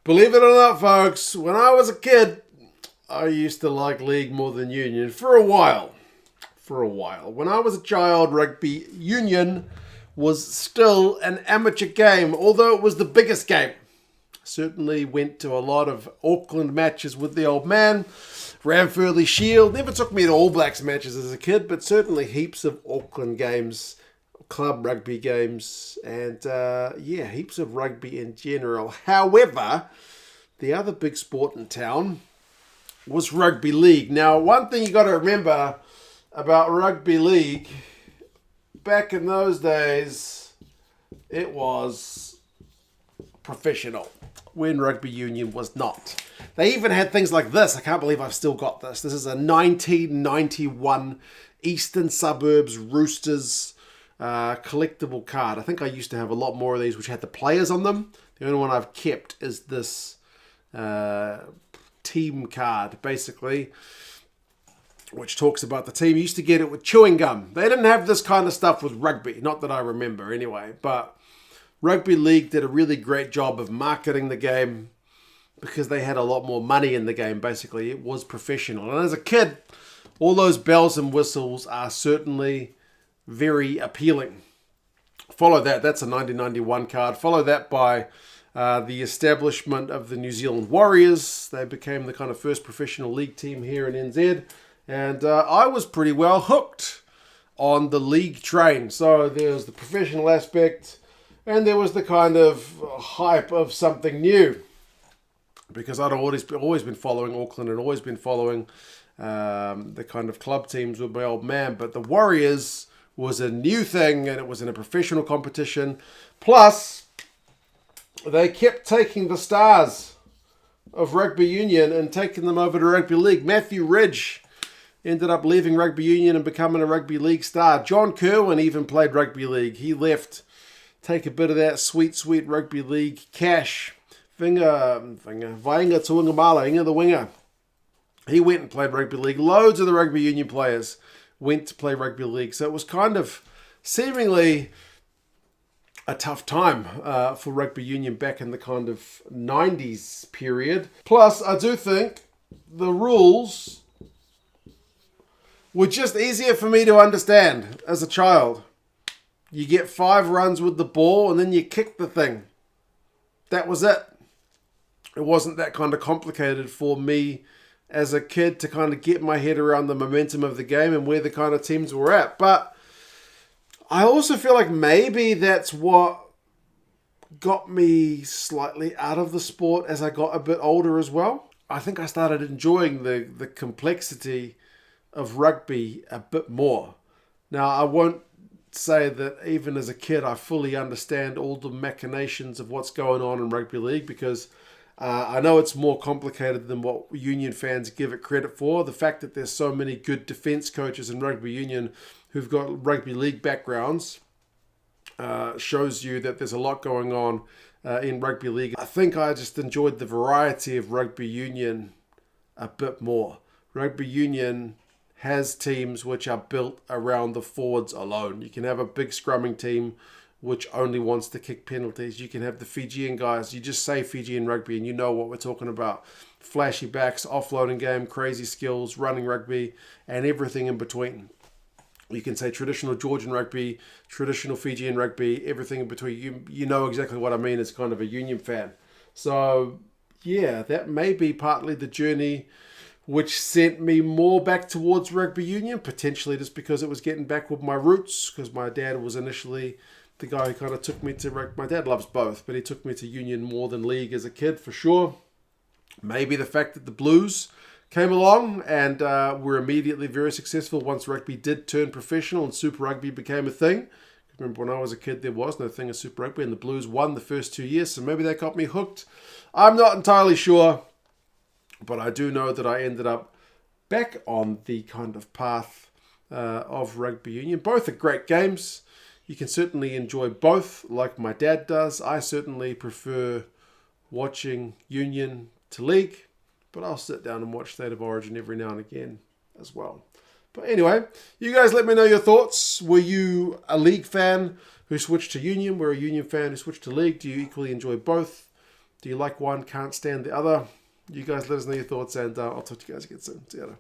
Believe it or not, folks, when I was a kid, I used to like League more than Union for a while. When I was a child, Rugby Union was still an amateur game, although it was the biggest game. Certainly went to a lot of Auckland matches with the old man. Ranfurly Shield. Never took me to All Blacks matches as a kid, but certainly heaps of Auckland games, club rugby games, and heaps of rugby in general. However, the other big sport in town was Rugby League. Now, one thing you got to remember about Rugby League, back in those days, it was professional, when Rugby Union was not. They even had things like this. I can't believe I've still got this. This is a 1991 Eastern Suburbs Roosters collectible card. I think I used to have a lot more of these which had the players on them. The only one I've kept is this team card, basically, which talks about the team. You used to get it with chewing gum. They didn't have this kind of stuff with rugby, not that I remember anyway, but Rugby League did a really great job of marketing the game because they had a lot more money in the game, basically. It was professional. And as a kid, all those bells and whistles are certainly very appealing. Follow that. That's a 1991 card. Follow that by the establishment of the New Zealand Warriors. They became the kind of first professional league team here in NZ. And I was pretty well hooked on the league train. So there's the professional aspect, and there was the kind of hype of something new. Because I'd always been following Auckland and always been following the kind of club teams with my old man. But the Warriors was a new thing, and it was in a professional competition. Plus, they kept taking the stars of Rugby Union and taking them over to Rugby League. Matthew Ridge ended up leaving Rugby Union and becoming a Rugby League star. John Kerwin even played Rugby League. He left, take a bit of that sweet Rugby League cash. Vainga Tuangamala, Inga the winger. He went and played Rugby League. Loads of the Rugby Union players went to play Rugby League. So it was kind of seemingly a tough time for Rugby Union back in the kind of 90s period. Plus, I do think the rules were just easier for me to understand as a child. You get 5 runs with the ball and then you kick the thing. That was it. It wasn't that kind of complicated for me as a kid to kind of get my head around the momentum of the game and where the kind of teams were at. But I also feel like maybe that's what got me slightly out of the sport as I got a bit older as well. I think I started enjoying the complexity of rugby a bit more. Now, I won't say that even as a kid I fully understand all the machinations of what's going on in Rugby League, because I know it's more complicated than what Union fans give it credit for. The fact that there's so many good defence coaches in Rugby Union who've got Rugby League backgrounds shows you that there's a lot going on in Rugby League. I think I just enjoyed the variety of Rugby Union a bit more. Rugby Union has teams which are built around the forwards alone. You can have a big scrumming team which only wants to kick penalties. You can have the Fijian guys. You just say Fijian rugby and you know what we're talking about. Flashy backs, offloading game, crazy skills, running rugby, and everything in between. You can say traditional Georgian rugby, traditional Fijian rugby, everything in between. You know exactly what I mean as kind of a Union fan. So, yeah, that may be partly the journey which sent me more back towards Rugby Union, potentially just because it was getting back with my roots, because my dad was initially the guy who kind of took me to rugby. My dad loves both, but he took me to Union more than League as a kid, for sure. Maybe the fact that the Blues came along and were immediately very successful once rugby did turn professional and Super Rugby became a thing. Remember when I was a kid, there was no thing of Super Rugby, and the Blues won the first 2 years, so maybe that got me hooked. I'm not entirely sure, but I do know that I ended up back on the kind of path of Rugby Union. Both are great games. You can certainly enjoy both like my dad does. I certainly prefer watching Union to League, but I'll sit down and watch State of Origin every now and again as well. But anyway, you guys let me know your thoughts. Were you a League fan who switched to Union? Were you a Union fan who switched to League? Do you equally enjoy both? Do you like one, can't stand the other? You guys let us know your thoughts, and I'll talk to you guys again soon. See you later.